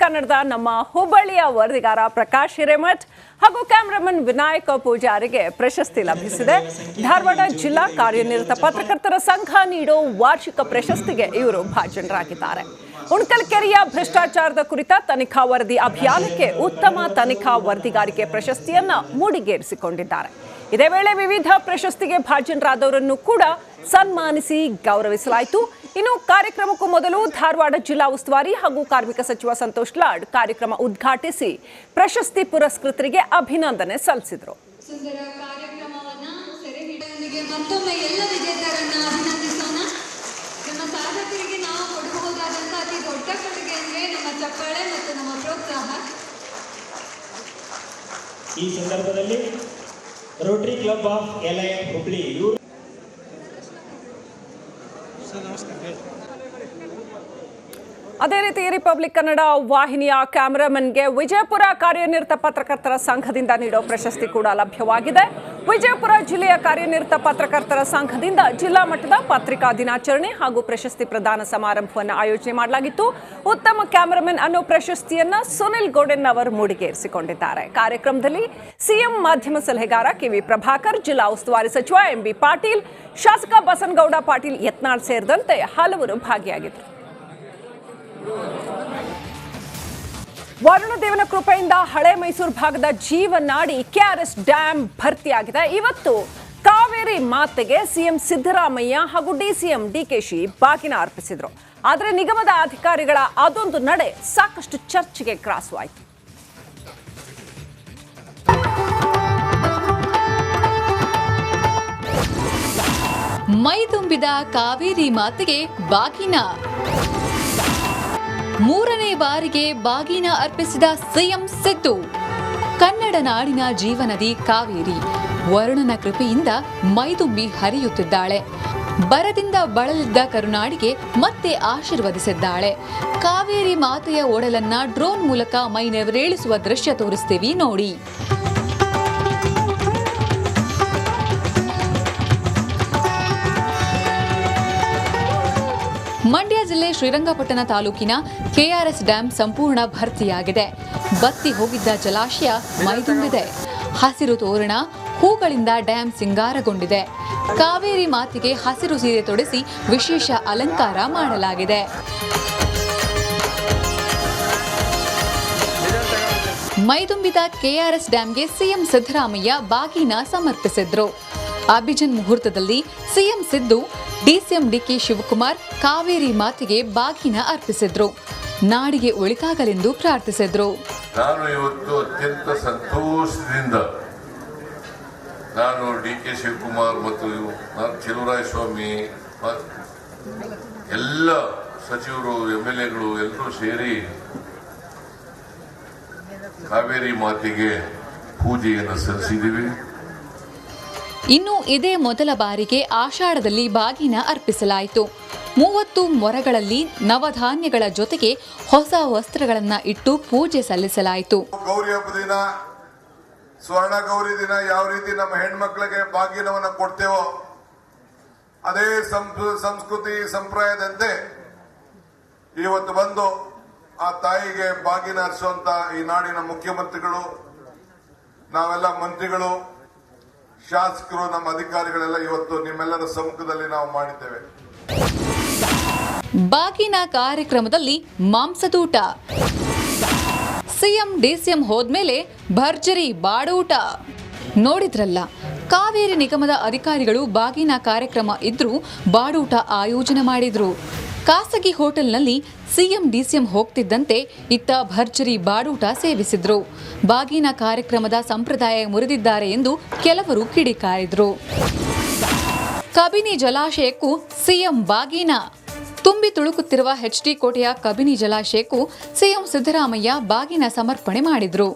ಕನ್ನಡದ ನಮ್ಮ ಹುಬ್ಬಳ್ಳಿಯ ವರದಿಗಾರ ಪ್ರಕಾಶ್ ಹಿರೇಮಠ್ ಹಾಗೂ ಕ್ಯಾಮರಾಮನ್ ವಿನಾಯಕ ಪೂಜಾರಿಗೆ ಪ್ರಶಸ್ತಿ ಲಭಿಸಿದೆ. ಧಾರವಾಡ ಜಿಲ್ಲಾ ಕಾರ್ಯನಿರತ ಪತ್ರಕರ್ತರ ಸಂಘ ನೀಡೋ ವಾರ್ಷಿಕ ಪ್ರಶಸ್ತಿಗೆ ಇವರು ಭಾಜನರಾಗಿದ್ದಾರೆ. ಉಣಕಲ್ಕೆರೆಯ ಭ್ರಷ್ಟಾಚಾರದ ಕುರಿತ ತನಿಖಾ ವರದಿ ಅಭಿಯಾನಕ್ಕೆ ಉತ್ತಮ ತನಿಖಾ ವರದಿಗಾರಿಕೆ ಪ್ರಶಸ್ತಿಯನ್ನ ಮುಡಿಗೇರಿಸಿಕೊಂಡಿದ್ದಾರೆ. ಇದೇ ವೇಳೆ ವಿವಿಧ ಪ್ರಶಸ್ತಿಗೆ ಭಾಜನರಾದವರನ್ನು ಕೂಡ ಸನ್ಮಾನಿಸಿ ಗೌರವಿಸಲಾಯಿತು. ಇನ್ನು ಕಾರ್ಯಕ್ರಮಕ್ಕೂ ಮೊದಲು ಧಾರವಾಡ ಜಿಲ್ಲಾ ಉಸ್ತುವಾರಿ ಹಾಗೂ ಕಾರ್ಮಿಕ ಸಚಿವ ಸಂತೋಷ್ ಲಾಡ್ ಕಾರ್ಯಕ್ರಮ ಉದ್ಘಾಟಿಸಿ ಪ್ರಶಸ್ತಿ ಪುರಸ್ಕೃತರಿಗೆ ಅಭಿನಂದನೆ ಸಲ್ಲಿಸಿದರು. ಮತ್ತೊಮ್ಮೆ ಎಲ್ಲ ವಿಜೇತರನ್ನ ಅಭಿನಂದಿಸೋಣ. ನಮ್ಮ ಸಾಧಕರಿಗೆ ನಾವು ಕೊಡಬಹುದಾದಂತ ಅತಿ ದೊಡ್ಡ ಕೊಡುಗೆ ಅಂದ್ರೆ ನಮ್ಮ ಚಪ್ಪಾಳೆ ಮತ್ತು ನಮ್ಮ ಪ್ರೋತ್ಸಾಹ. ಈ ಸಂದರ್ಭದಲ್ಲಿ Rotary club of LIF Hubli ಅದೇ ರೀತಿ ರಿಪಬ್ಲಿಕ್ ಕನ್ನಡ ವಾಹಿನಿಯ ಕ್ಯಾಮರಾಮನ್ಗೆ ವಿಜಯಪುರ ಕಾರ್ಯನಿರತ ಪತ್ರಕರ್ತರ ಸಂಘದಿಂದ ನೀಡೋ ಪ್ರಶಸ್ತಿ ಕೂಡ ಲಭ್ಯವಾಗಿದೆ. ವಿಜಯಪುರ ಜಿಲ್ಲೆಯ ಕಾರ್ಯನಿರತ ಪತ್ರಕರ್ತರ ಸಂಘದಿಂದ ಜಿಲ್ಲಾ ಮಟ್ಟದ ಪತ್ರಿಕಾ ದಿನಾಚರಣೆ ಹಾಗೂ ಪ್ರಶಸ್ತಿ ಪ್ರದಾನ ಸಮಾರಂಭವನ್ನು ಆಯೋಜನೆ ಮಾಡಲಾಗಿತ್ತು. ಉತ್ತಮ ಕ್ಯಾಮರಾಮನ್ ಅನ್ನೋ ಪ್ರಶಸ್ತಿಯನ್ನ ಸುನಿಲ್ ಗೋಡೆನ್ ಅವರು ಮುಡಿಗೇರಿಸಿಕೊಂಡಿದ್ದಾರೆ. ಕಾರ್ಯಕ್ರಮದಲ್ಲಿ ಸಿಎಂ ಮಾಧ್ಯಮ ಸಲಹೆಗಾರ KV ಪ್ರಭಾಕರ್, ಜಿಲ್ಲಾ ಉಸ್ತುವಾರಿ ಸಚಿವ MB ಪಾಟೀಲ್, ಶಾಸಕ ಬಸನಗೌಡ ಪಾಟೀಲ್ ಯತ್ನಾಳ್ ಸೇರಿದಂತೆ ಹಲವರು ಭಾಗಿಯಾಗಿದ್ದರು. ವರುಣದೇವನ ಕೃಪೆಯಿಂದ ಹಳೆ ಮೈಸೂರು ಭಾಗದ ಜೀವನಾಡಿ KRS ಡ್ಯಾಂ ಭರ್ತಿಯಾಗಿದೆ. ಇವತ್ತು ಕಾವೇರಿ ಮಾತೆಗೆ ಸಿಎಂ ಸಿದ್ದರಾಮಯ್ಯ ಹಾಗೂ DCM DKಶಿ ಬಾಗಿನ ಅರ್ಪಿಸಿದ್ರು. ಆದರೆ ನಿಗಮದ ಅಧಿಕಾರಿಗಳ ಅದೊಂದು ನಡೆ ಸಾಕಷ್ಟು ಚರ್ಚೆಗೆ ಗ್ರಾಸವಾಯಿತು. ಮೈ ತುಂಬಿದ ಕಾವೇರಿ ಮಾತೆಗೆ ಬಾಗಿನ. ಮೂರನೇ ಬಾರಿಗೆ ಬಾಗಿನ ಅರ್ಪಿಸಿದ ಸಿಎಂ ಸಿದ್ದು. ಕನ್ನಡ ನಾಡಿನ ಜೀವನದಿ ಕಾವೇರಿ ವರುಣನ ಕೃಪೆಯಿಂದ ಮೈದುಂಬಿ ಹರಿಯುತ್ತಿದ್ದಾಳೆ. ಬರದಿಂದ ಬಳಲಿದ್ದ ಕರುನಾಡಿಗೆ ಮತ್ತೆ ಆಶೀರ್ವದಿಸಿದ್ದಾಳೆ. ಕಾವೇರಿ ಮಾತೆಯ ಒಡಲನ್ನ ಡ್ರೋನ್ ಮೂಲಕ ಮೈ ನೆವರೇಳಿಸುವ ದೃಶ್ಯ ತೋರಿಸ್ತೀವಿ ನೋಡಿ. ಮಂಡ್ಯ ಜಿಲ್ಲೆ ಶ್ರೀರಂಗಪಟ್ಟಣ ತಾಲೂಕಿನ KRS ಡ್ಯಾಂ ಸಂಪೂರ್ಣ ಭರ್ತಿಯಾಗಿದೆ. ಬತ್ತಿ ಹೋಗಿದ್ದ ಜಲಾಶಯ ಮೈದುಂಬಿದೆ. ಹಸಿರು ತೋರಣ, ಹೂಗಳಿಂದ ಡ್ಯಾಂ ಸಿಂಗಾರಗೊಂಡಿದೆ. ಕಾವೇರಿ ಮಾತೆಗೆ ಹಸಿರು ಸೀರೆ ತೊಡಿಸಿ ವಿಶೇಷ ಅಲಂಕಾರ ಮಾಡಲಾಗಿದೆ. ಮೈದುಂಬಿದ KRS ಡ್ಯಾಂಗೆ ಸಿಎಂ ಸಿದ್ದರಾಮಯ್ಯ ಬಾಗಿನ ಸಮರ್ಪಿಸಿದ್ರು. ಅಭಿಜನ್ ಮುಹೂರ್ತದಲ್ಲಿ CM Siddu, DCM DK Shivakumar Kaveri ಮಾತೆಗೆ ಬಾಗಿನ ಅರ್ಪಿಸಿದ್ರು. ನಾಡಿಗೆ ಒಳಿತಾಗಲೆಂದು ಪ್ರಾರ್ಥಿಸಿದ್ರು. ನಾನು ಇವತ್ತು ಅತ್ಯಂತ ಸಂತೋಷದಿಂದ ನಾನು DK ಶಿವಕುಮಾರ್ ಮತ್ತು ಚೆಲುವರಾಯಸ್ವಾಮಿ ಎಲ್ಲ ಸಚಿವರು MLAಗಳು ಎಲ್ಲರೂ ಸೇರಿ ಕಾವೇರಿ ಮಾತೆಗೆ ಪೂಜೆಯನ್ನು ಸಲ್ಲಿಸಿದ್ದೀವಿ. ಇನ್ನು ಇದೇ ಮೊದಲ ಬಾರಿಗೆ ಆಷಾಢದಲ್ಲಿ ಬಾಗಿನ ಅರ್ಪಿಸಲಾಯಿತು. 30 ಮೊರಗಳಲ್ಲಿ ನವಧಾನ್ಯಗಳ ಜೊತೆಗೆ ಹೊಸ ವಸ್ತ್ರಗಳನ್ನ ಇಟ್ಟು ಪೂಜೆ ಸಲ್ಲಿಸಲಾಯಿತು. ಗೌರಿ ಹಬ್ಬ ದಿನ, ಸ್ವರ್ಣ ಗೌರಿ ದಿನ ಯಾವ ರೀತಿ ನಮ್ಮ ಹೆಣ್ಮಕ್ಳಿಗೆ ಬಾಗಿನವನ್ನ ಕೊಡ್ತೇವೋ ಅದೇ ಸಂಸ್ಕೃತಿ ಸಂಪ್ರದಾಯದಂತೆ ಇವತ್ತು ಬಂದು ಆ ತಾಯಿಗೆ ಬಾಗಿನ ಹರಿಸುವಂತ ಈ ನಾಡಿನ ಮುಖ್ಯಮಂತ್ರಿಗಳು, ನಾವೆಲ್ಲ ಮಂತ್ರಿಗಳು, ಶಾಸಕರು, ನಮ್ಮ ಅಧಿಕಾರಿಗಳೆಲ್ಲ ಇವತ್ತು ನಿಮ್ಮೆಲ್ಲರ ಸಮ್ಮುಖದಲ್ಲಿ ನಾವು ಮಾಡಿದ್ದೇವೆ. ಬಾಗಿನ ಕಾರ್ಯಕ್ರಮದಲ್ಲಿ ಮಾಂಸದೂಟ, ಸಿಎಂ DCM ಹೋದ್ಮೇಲೆ ಭರ್ಜರಿ ಬಾಡೂಟ. ನೋಡಿದ್ರಲ್ಲ, ಕಾವೇರಿ ನಿಗಮದ ಅಧಿಕಾರಿಗಳು ಬಾಗಿನ ಕಾರ್ಯಕ್ರಮ ಇದ್ರೂ ಬಾಡೂಟ ಆಯೋಜನೆ ಮಾಡಿದ್ರು. ಖಾಸಗಿ ಹೋಟೆಲ್ನಲ್ಲಿ ಸಿಎಂ DCM ಹೋಗ್ತಿದ್ದಂತೆ ಇತ್ತ ಭರ್ಜರಿ ಬಾಡೂಟ ಸೇವಿಸಿದ್ರು. ಬಾಗಿನ ಕಾರ್ಯಕ್ರಮದ ಸಂಪ್ರದಾಯ ಮುರಿದಿದ್ದಾರೆ ಎಂದು ಕೆಲವರು ಕಿಡಿಕಾರಿದ್ರು. ಕಬಿನಿ ಜಲಾಶಯಕ್ಕೂ ಸಿಎಂ ಬಾಗಿನ. ತುಂಬಿ ತುಳುಕುತ್ತಿರುವ HD ಕೋಟೆಯ ಕಬಿನಿ ಜಲಾಶಯಕ್ಕೂ ಸಿಎಂ ಸಿದ್ದರಾಮಯ್ಯ ಬಾಗಿನ ಸಮರ್ಪಣೆ ಮಾಡಿದ್ರು.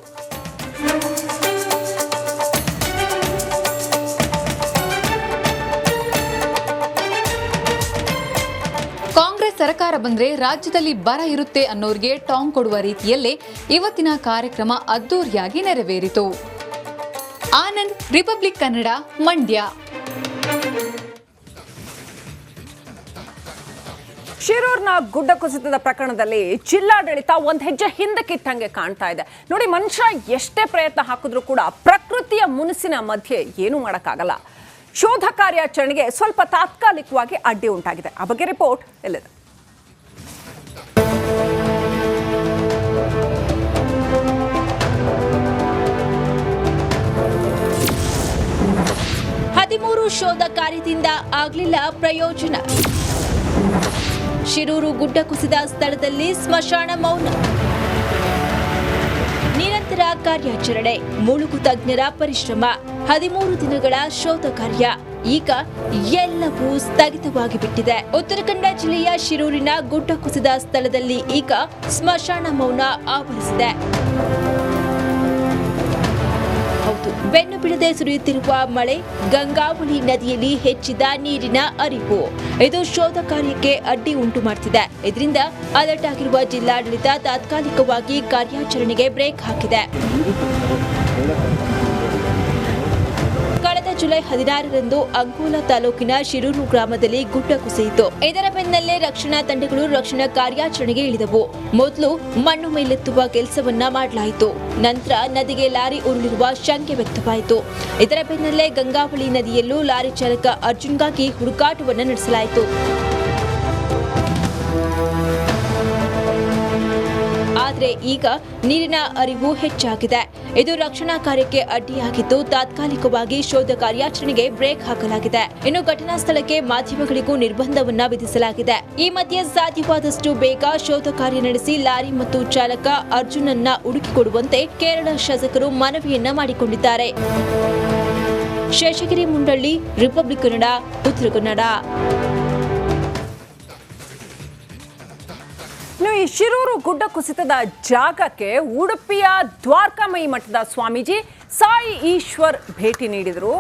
ಕಾಂಗ್ರೆಸ್ ಸರ್ಕಾರ ಬಂದ್ರೆ ರಾಜ್ಯದಲ್ಲಿ ಬರ ಇರುತ್ತೆ ಅನ್ನೋರಿಗೆ ಟಾಂಗ್ ಕೊಡುವ ರೀತಿಯಲ್ಲೇ ಇವತ್ತಿನ ಕಾರ್ಯಕ್ರಮ ಅದ್ದೂರಿಯಾಗಿ ನೆರವೇರಿತು. ಆನಂದ್, ರಿಪಬ್ಲಿಕ್ ಕನ್ನಡ, ಮಂಡ್ಯ. ಶಿರೂರಿನ ಗುಡ್ಡ ಕುಸಿತದ ಪ್ರಕರಣದಲ್ಲಿ ಜಿಲ್ಲಾಡಳಿತ ಒಂದು ಹೆಜ್ಜೆ ಹಿಂದಕ್ಕಿಟ್ಟಂಗೆ ಕಾಣ್ತಾ ಇದೆ. ನೋಡಿ, ಮನುಷ್ಯ ಎಷ್ಟೇ ಪ್ರಯತ್ನ ಹಾಕಿದ್ರೂ ಕೂಡ ಪ್ರಕೃತಿಯ ಮುನಿಸಿನ ಮಧ್ಯೆ ಏನೂ ಮಾಡೋಕ್ಕಾಗಲ್ಲ. ಶೋಧ ಕಾರ್ಯಾಚರಣೆಗೆ ಸ್ವಲ್ಪ ತಾತ್ಕಾಲಿಕವಾಗಿ ಅಡ್ಡಿ ಉಂಟಾಗಿದೆ. ಆ ಬಗ್ಗೆ ರಿಪೋರ್ಟ್ ಎಲ್ಲಿದೆ? ಶೋಧ ಕಾರ್ಯದಿಂದ ಆಗಲಿಲ್ಲ ಪ್ರಯೋಜನ. ಶಿರೂರು ಗುಡ್ಡ ಕುಸಿದ ಸ್ಥಳದಲ್ಲಿ ಸ್ಮಶಾನ ಮೌನ. ನಿರಂತರ ಕಾರ್ಯಾಚರಣೆ, ಮುಳುಗು ತಜ್ಞರ ಪರಿಶ್ರಮ, 13 ದಿನಗಳ ಶೋಧ ಕಾರ್ಯ. ಈಗ ಎಲ್ಲವೂ ಸ್ಥಗಿತವಾಗಿ ಬಿಟ್ಟಿದೆ. ಉತ್ತರ ಕನ್ನಡ ಜಿಲ್ಲೆಯ ಶಿರೂರಿನ ಗುಡ್ಡ ಕುಸಿದ ಸ್ಥಳದಲ್ಲಿ ಈಗ ಸ್ಮಶಾನ ಮೌನ ಆವರಿಸಿದೆ. ಬೆನ್ನು ಬಿಡದೆ ಸುರಿಯುತ್ತಿರುವ ಮಳೆ, ಗಂಗಾವಳಿ ನದಿಯಲ್ಲಿ ಹೆಚ್ಚಿದ ನೀರಿನ ಅರಿವು, ಇದು ಶೋಧ ಕಾರ್ಯಕ್ಕೆ ಅಡ್ಡಿ ಉಂಟು ಮಾಡುತ್ತಿದೆ. ಇದರಿಂದ ಅಲರ್ಟ್ ಆಗಿರುವ ಜಿಲ್ಲಾಡಳಿತ ತಾತ್ಕಾಲಿಕವಾಗಿ ಕಾರ್ಯಾಚರಣೆಗೆ ಬ್ರೇಕ್ ಹಾಕಿದೆ. ಕಳೆದ ಜುಲೈ 16ರಂದು ಅಂಕೋಲಾ ತಾಲೂಕಿನ ಶಿರೂರು ಗ್ರಾಮದಲ್ಲಿ ಗುಡ್ಡ ಕುಸಿಯಿತು. ಇದರ ಬೆನ್ನಲ್ಲೇ ರಕ್ಷಣಾ ತಂಡಗಳು ರಕ್ಷಣಾ ಕಾರ್ಯಾಚರಣೆಗೆ ಇಳಿದವು. ಮೊದಲು ಮಣ್ಣು ಮೇಲೆತ್ತುವ ಕೆಲಸವನ್ನ ಮಾಡಲಾಯಿತು. ನಂತರ ನದಿಗೆ ಲಾರಿ ಉರುಳಿರುವ ಶಂಕೆ ವ್ಯಕ್ತವಾಯಿತು. ಇದರ ಬೆನ್ನಲ್ಲೇ ಗಂಗಾವಳಿ ನದಿಯಲ್ಲೂ ಲಾರಿ ಚಾಲಕ ಅರ್ಜುನ್ಗಾಗಿ ಹುಡುಕಾಟವನ್ನು ನಡೆಸಲಾಯಿತು. ಆದರೆ ಈಗ ನೀರಿನ ಅರಿವು ಹೆಚ್ಚಾಗಿದೆ. ಇದು ರಕ್ಷಣಾ ಕಾರ್ಯಕ್ಕೆ ಅಡ್ಡಿಯಾಗಿದ್ದು ತಾತ್ಕಾಲಿಕವಾಗಿ ಶೋಧ ಕಾರ್ಯಾಚರಣೆಗೆ ಬ್ರೇಕ್ ಹಾಕಲಾಗಿದೆ. ಇನ್ನು ಘಟನಾ ಸ್ಥಳಕ್ಕೆ ಮಾಧ್ಯಮಗಳಿಗೂ ನಿರ್ಬಂಧವನ್ನ ವಿಧಿಸಲಾಗಿದೆ. ಈ ಮಧ್ಯೆ ಸಾಧ್ಯವಾದಷ್ಟು ಬೇಗ ಶೋಧ ಕಾರ್ಯ ನಡೆಸಿ ಲಾರಿ ಮತ್ತು ಚಾಲಕ ಅರ್ಜುನನ್ನ ಹುಡುಕಿಕೊಡುವಂತೆ ಕೇರಳ ಶಾಸಕರು ಮನವಿಯನ್ನ ಮಾಡಿಕೊಂಡಿದ್ದಾರೆ. ಶೇಷಗಿರಿ ಮುಂಡಳ್ಳಿ, ರಿಪಬ್ಲಿಕ್ ಕನ್ನಡ, ಉತ್ತರ ಕನ್ನಡ. ಈ ಶಿರೂರು ಗುಡ್ಡ ಕುಸಿತದ ಜಾಗಕ್ಕೆ ಉಡುಪಿಯ ದ್ವಾರಕಾಮಯಿ ಮಠದ ಸ್ವಾಮೀಜಿ ಸಾಯಿ ಈಶ್ವರ್ ಭೇಟಿ ನೀಡಿದರು.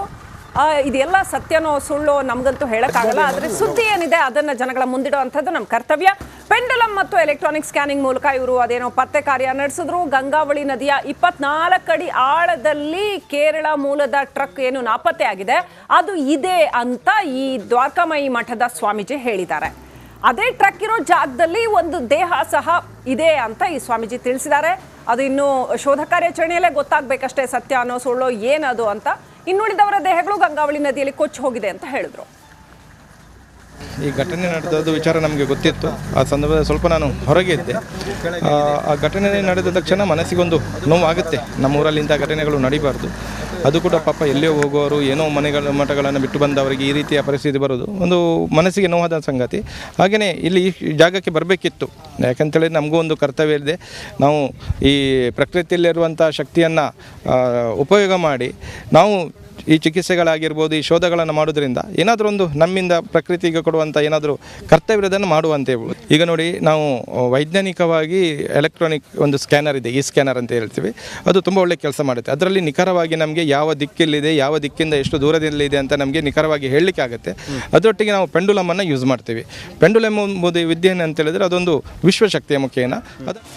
ಇದೆಲ್ಲ ಸತ್ಯನೋ ಸುಳ್ಳೋ ನಮಗಂತೂ ಹೇಳಕ್ಕಾಗಲ್ಲ. ಆದರೆ ಸುದ್ದಿ ಏನಿದೆ ಅದನ್ನು ಜನಗಳ ಮುಂದಿಡುವಂಥದ್ದು ನಮ್ಮ ಕರ್ತವ್ಯ. ಪೆಂಡುಲಮ್ ಮತ್ತು ಎಲೆಕ್ಟ್ರಾನಿಕ್ ಸ್ಕ್ಯಾನಿಂಗ್ ಮೂಲಕ ಇವರು ಅದೇನೋ ಪತ್ತೆ ಕಾರ್ಯ ನಡೆಸಿದ್ರು. ಗಂಗಾವಳಿ ನದಿಯ 24 ಅಡಿ ಆಳದಲ್ಲಿ ಕೇರಳ ಮೂಲದ ಟ್ರಕ್ ಏನು ನಾಪತ್ತೆ ಆಗಿದೆ ಅದು ಇದೆ ಅಂತ ಈ ದ್ವಾರಕಾಮಯಿ ಮಠದ ಸ್ವಾಮೀಜಿ ಹೇಳಿದ್ದಾರೆ. ಅದೇ ಟ್ರಕ್ ಇರೋ ಜಾಗದಲ್ಲಿ ಒಂದು ದೇಹ ಸಹ ಇದೆ ಅಂತ ಈ ಸ್ವಾಮೀಜಿ ತಿಳಿಸಿದ್ದಾರೆ. ಅದು ಇನ್ನೂ ಶೋಧ ಕಾರ್ಯಾಚರಣೆಯಲ್ಲೇ ಗೊತ್ತಾಗಬೇಕಷ್ಟೇ, ಸತ್ಯ ಅನ್ನೋ ಸುಳ್ಳೋ ಏನದು ಅಂತ. ಇನ್ನುಳಿದವರ ದೇಹಗಳು ಗಂಗಾವಳಿ ನದಿಯಲ್ಲಿ ಕೊಚ್ಚಿ ಹೋಗಿದೆ ಅಂತ ಹೇಳಿದ್ರು. ಈ ಘಟನೆ ನಡೆದದ್ದು ವಿಚಾರ ನಮಗೆ ಗೊತ್ತಿತ್ತು. ಆ ಸಂದರ್ಭದಲ್ಲಿ ಸ್ವಲ್ಪ ನಾನು ಹೊರಗೆ ಇದ್ದೆ. ಆ ಘಟನೆ ನಡೆದ ತಕ್ಷಣ ಮನಸ್ಸಿಗೊಂದು ನೋವಾಗುತ್ತೆ. ನಮ್ಮೂರಲ್ಲಿ ಇಂಥ ಘಟನೆಗಳು ನಡೀಬಾರ್ದು. ಅದು ಕೂಡ ಪಾಪ ಎಲ್ಲಿಯೋ ಹೋಗುವವರು, ಏನೋ ಮಠಗಳನ್ನು ಬಿಟ್ಟು ಬಂದವರಿಗೆ ಈ ರೀತಿಯ ಪರಿಸ್ಥಿತಿ ಬರೋದು ಒಂದು ಮನಸ್ಸಿಗೆ ನೋವಾದ ಸಂಗತಿ. ಹಾಗೆಯೇ ಇಲ್ಲಿ ಈ ಜಾಗಕ್ಕೆ ಬರಬೇಕಿತ್ತು. ಯಾಕಂತೇಳಿ ನಮಗೂ ಒಂದು ಕರ್ತವ್ಯ ಇದೆ. ನಾವು ಈ ಪ್ರಕೃತಿಯಲ್ಲಿರುವಂಥ ಶಕ್ತಿಯನ್ನು ಉಪಯೋಗ ಮಾಡಿ ನಾವು ಈ ಚಿಕಿತ್ಸೆಗಳಾಗಿರ್ಬೋದು, ಈ ಶೋಧಗಳನ್ನು ಮಾಡೋದ್ರಿಂದ ಏನಾದರೂ ಒಂದು ನಮ್ಮಿಂದ ಪ್ರಕೃತಿಗೆ ಕೊಡುವಂಥ ಏನಾದರೂ ಕರ್ತವ್ಯದನ್ನು ಮಾಡುವಂತೆ. ಈಗ ನೋಡಿ, ನಾವು ವೈಜ್ಞಾನಿಕವಾಗಿ ಎಲೆಕ್ಟ್ರಾನಿಕ್ ಒಂದು ಸ್ಕ್ಯಾನರ್ ಇದೆ, ಈ ಸ್ಕ್ಯಾನರ್ ಅಂತ ಹೇಳ್ತೀವಿ. ಅದು ತುಂಬ ಒಳ್ಳೆ ಕೆಲಸ ಮಾಡುತ್ತೆ. ಅದರಲ್ಲಿ ನಿಖರವಾಗಿ ನಮಗೆ ಯಾವ ದಿಕ್ಕಿಲ್ಲಿದೆ, ಯಾವ ದಿಕ್ಕಿಂದ ಎಷ್ಟು ದೂರದಲ್ಲಿದೆ ಅಂತ ನಮಗೆ ನಿಖರವಾಗಿ ಹೇಳಲಿಕ್ಕೆ ಆಗುತ್ತೆ. ಅದರೊಟ್ಟಿಗೆ ನಾವು ಪೆಂಡುಲಮನ್ನು ಯೂಸ್ ಮಾಡ್ತೀವಿ. ಪೆಂಡುಲಮ್ ಎಂಬುದು ವಿದ್ಯೆ ಅಂತ ಹೇಳಿದರೆ ಅದೊಂದು ವಿಶ್ವಶಕ್ತಿಯ ಮುಖೇನ ಅದು